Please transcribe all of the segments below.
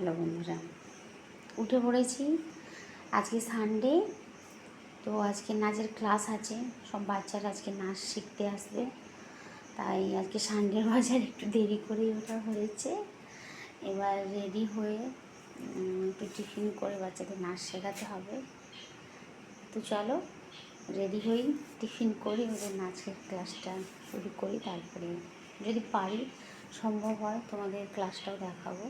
Hello বন্ধুরা, উঠে পড়েছি। আজকে সানডে, তো আজকে নাচের ক্লাস আছে। সব বাচ্চারা আজকে নাচ শিখতে আসবে, তাই আজকে সানডের বাজার একটু দেরি করেই ওঠা হয়েছে। এবার রেডি হয়ে একটু টিফিন করে বাচ্চাদের নাচ শেখাতে হবে। তো চলো রেডি হই, টিফিন করি, ওদের নাচের ক্লাসটা শুরু করি। তারপরে যদি পারি, সম্ভব হয়, তোমাদের ক্লাসটাও দেখাবো।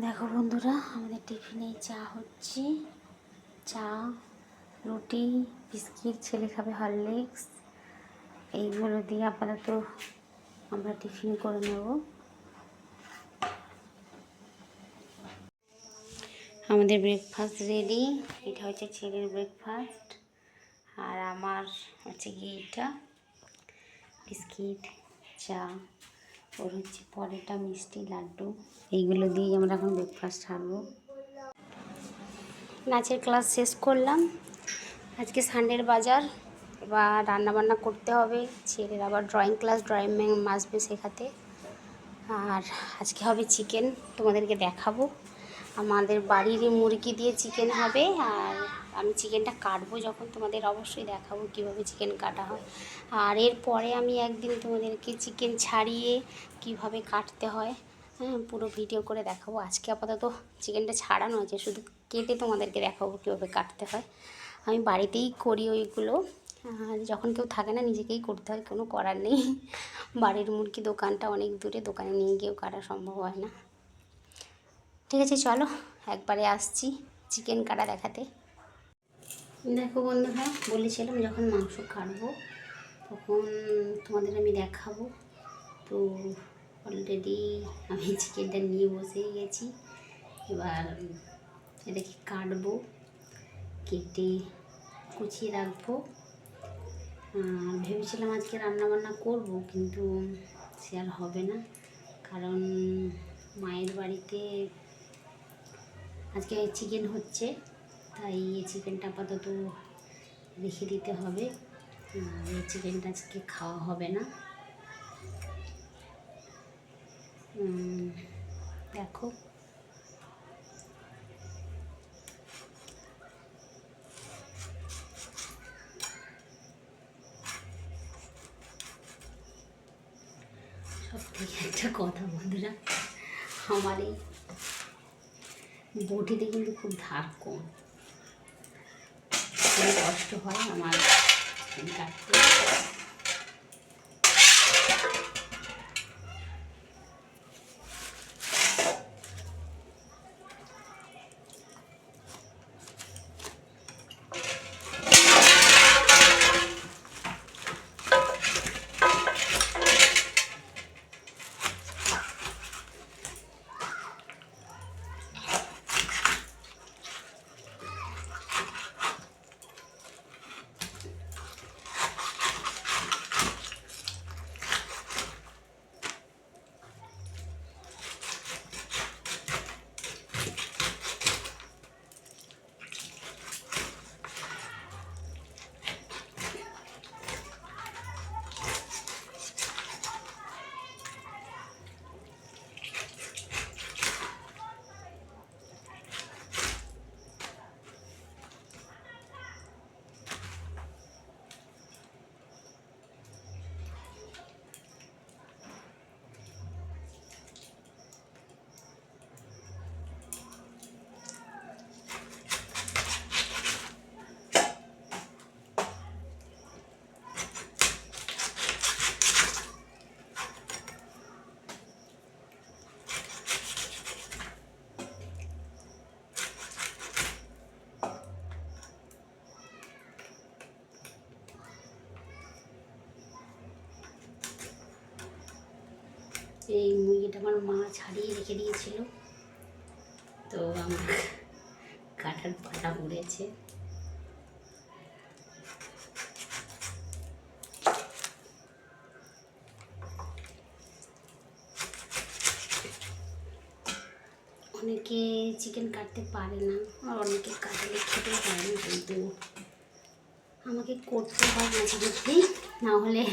দেখো বন্ধুরা, আমাদের টিফিনে চা হচ্ছে। চা, রুটি, বিস্কিট, ছেলে খাবে হরলিক্স, এইগুলো দিয়ে আপাতত আমরা টিফিন করে নেব। আমাদের ব্রেকফাস্ট রেডি। এটা হচ্ছে ছেলের ব্রেকফাস্ট, আর আমার হচ্ছে এটা বিস্কিট, চা, ওর হচ্ছে পরোটা, মিষ্টি, লাড্ডু। এইগুলো দিয়েই আমরা এখন ব্রেকফাস্ট ছাড়বো। নাচের ক্লাস শেষ করলাম। আজকে সানডের বাজার, এবার রান্নাবান্না করতে হবে। ছেলের আবার ড্রয়িং ক্লাস, ড্রয়িং ম্যাম আসবে শেখাতে। আর আজকে হবে চিকেন, তোমাদেরকে দেখাবো। আমাদের বাড়ির মুরগি দিয়ে চিকেন হবে, আর আমি চিকেনটা কাটবো যখন তোমাদের অবশ্যই দেখাবো কীভাবে চিকেন কাটা হয়। আর এরপরে আমি একদিন তোমাদেরকে চিকেন ছাড়িয়ে কিভাবে কাটতে হয় পুরো ভিডিও করে দেখাবো। আজকে আপাতত চিকেনটা ছাড়ানো আছে, শুধু কেটে তোমাদেরকে দেখাবো কীভাবে কাটতে হয়। আমি বাড়িতেই করি ওইগুলো, আর যখন কেউ থাকে না নিজেকেই করতে হয়, কোনো করার নেই। বাড়ির মুরগি দোকানটা অনেক দূরে, দোকানে নিয়ে গিয়েও কাটা সম্ভব হয় না। ঠিক আছে, চলো একবারে আসছি চিকেন কাটা দেখাতে। দেখো বন্ধুরা, বলেছিলাম যখন মাংস কাটবো তখন তোমাদের আমি দেখাবো। তো অলরেডি আমি চিকেনটা নিয়ে বসেই গেছি। এবার এটাকে কাটবো, কেটে কুচিয়ে রাখবো। ভেবেছিলাম আজকে রান্নাবান্না করব, কিন্তু সে আর হবে না, কারণ মায়ের বাড়িতে আজকে চিকেন হচ্ছে, তাই এই চিকেনটা আপাতত রেখে দিতে হবে। আর এই চিকেনটা আজকে খাওয়া হবে না। দেখো সব থেকে একটা কথা বন্ধুরা, আমার এই বটিতে কিন্তু খুব ধার কম, খুব কষ্ট হয় আমার কাটতে। এই মুরগিটা আমার মা ছাড়িয়ে রেখে দিয়েছিল, তো আমার কাটার পাটা উড়েছে। অনেকে চিকেন কাটতে পারে না, আর অনেকে কাটলে খেতেও পারে না, কিন্তু আমাকে করতে হয় মাঝে মধ্যেই, না হলে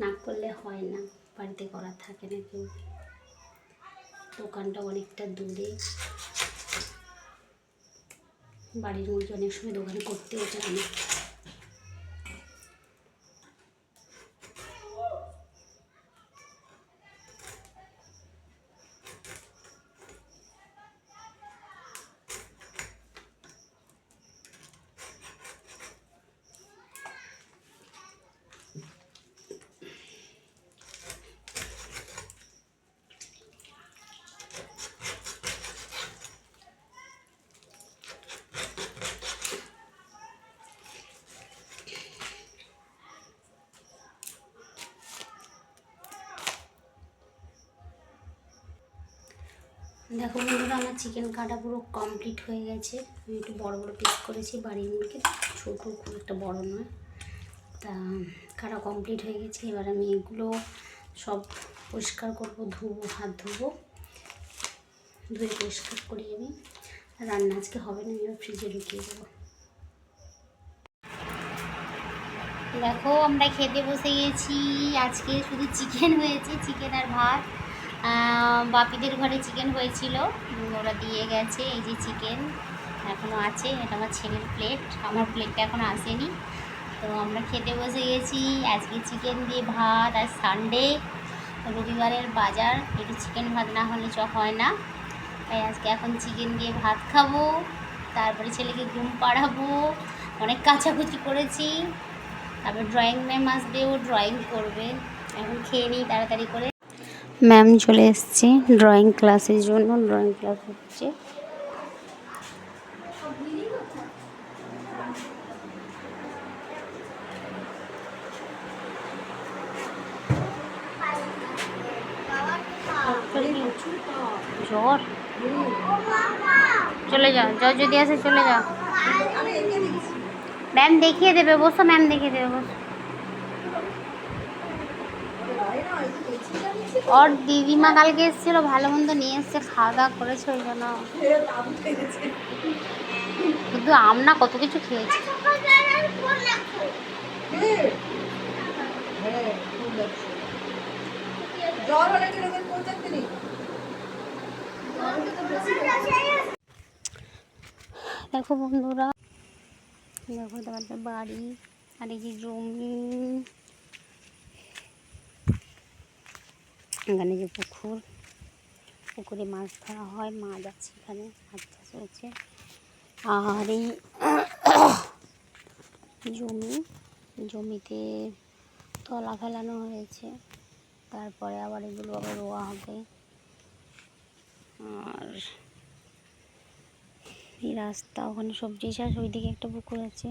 না করলে হয় না, বাড়িতে করার থাকে না কেউ। দোকানটা অনেকটা দূরে, বাড়ির মধ্যে অনেক সময় দোকান করতেও চায় না। দেখো বন্ধুরা, আমার চিকেন কাটা পুরো কমপ্লিট হয়ে গেছে। আমি একটু বড় বড় পিস করেছি, বাড়ির মুরগি ছোটো, খুব একটা বড় নয়। তা কাটা কমপ্লিট হয়ে গেছে। এবার আমি এগুলো সব পরিষ্কার করব, ধুবো, হাত ধুবো, ধুয়ে পরিষ্কার করি। আমি রান্না আজকে হবে না, আমি ফ্রিজে ঢুকিয়ে দেবো। দেখো আমরা খেতে বসে গেছি। আজকে শুধু চিকেন হয়েছে, চিকেন আর ভাত। বাপিদের ঘরে চিকেন হয়েছিল, ওরা দিয়ে গেছে। এই যে চিকেন এখনও আছে, এটা আমার ছেলের প্লেট, আমার প্লেটটা এখনও আসেনি। তো আমরা খেতে বসে গেছি আজকে চিকেন দিয়ে ভাত। আর সানডে, রবিবারের বাজার, একটু চিকেন ভাত না হলে হয় না। তাই আজকে এখন চিকেন দিয়ে ভাত খাবো, তারপরে ছেলেকে ঘুম পাড়াবো। অনেক কাচাকুচি করেছি, তারপর ড্রয়িং ম্যাম আসবে, ও ড্রয়িং করবে। এখন খেয়ে নিই তাড়াতাড়ি করে। ম্যাম চলে এসছে ড্রয়িং ক্লাসের জন্য, ড্রয়িং ক্লাস হচ্ছে। জ্বর, চলে যাও, জ্বর যদি আসে চলে যাও, ম্যাম দেখিয়ে দেবে, বসো, ম্যাম দেখিয়ে দেবে, বসো। ওর দিদিমা কালকে এসেছিলো, ভালো মন্দ নিয়ে এসছে, খাওয়া দাওয়া করেছে, ওই জন্য। শুধু আম না, কত কিছু খেয়েছে। দেখো বন্ধুরা, দেখো তোমাদের বাড়ি আর এই যে জমি, এখানে যে পুকুর, পুকুরে মাছ ধরা হয়, মাছ আছে এখানে, মাছ চাষ হয়েছে। আর এই জমিতে তলা ফেলানো হয়েছে, তারপরে আবার এগুলো আবার রোয়া হবে। আর এই রাস্তা, ওখানে সবজি চাষ, ওইদিকে একটা পুকুর আছে।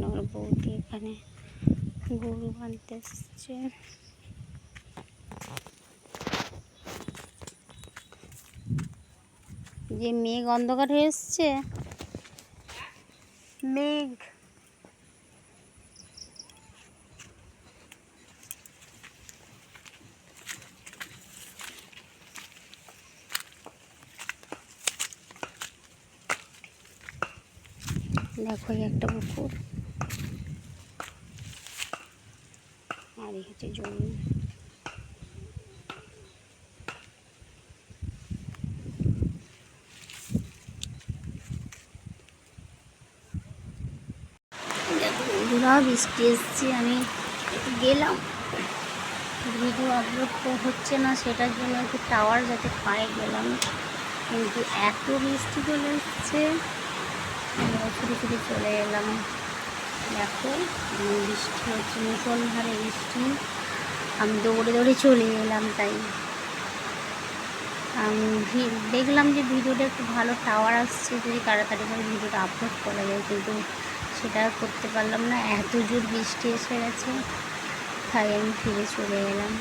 আমার বৌদি এখানে গরু বানতে এসছে। যে মেঘ অন্ধকার হয়ে এসছে, মেঘ। দেখো একটা পুকুর, আর এই হচ্ছে জমি। বন্ধুরা, বৃষ্টি এসছে, আমি একটু গেলাম, ভিডিও আপলোড হচ্ছে না, সেটার জন্য একটু টাওয়ার যাতে পায়ে গেলাম, কিন্তু এত বৃষ্টি চলে এসছে, ছুটে ছুটে চলে এলাম। দেখো বৃষ্টি হচ্ছে, মুষলধারে বৃষ্টি, আমি দৌড়ে দৌড়ে চলে এলাম। তাই দেখলাম যে ভিডিওটা একটু ভালো টাওয়ার আসছে, যদি তাড়াতাড়ি করে ভিডিওটা আপলোড করা যায়, কিন্তু সেটা করতে পারলাম না, এত জোর বৃষ্টি এসে গেছে। তাই আমি ফিরে চলে এলাম।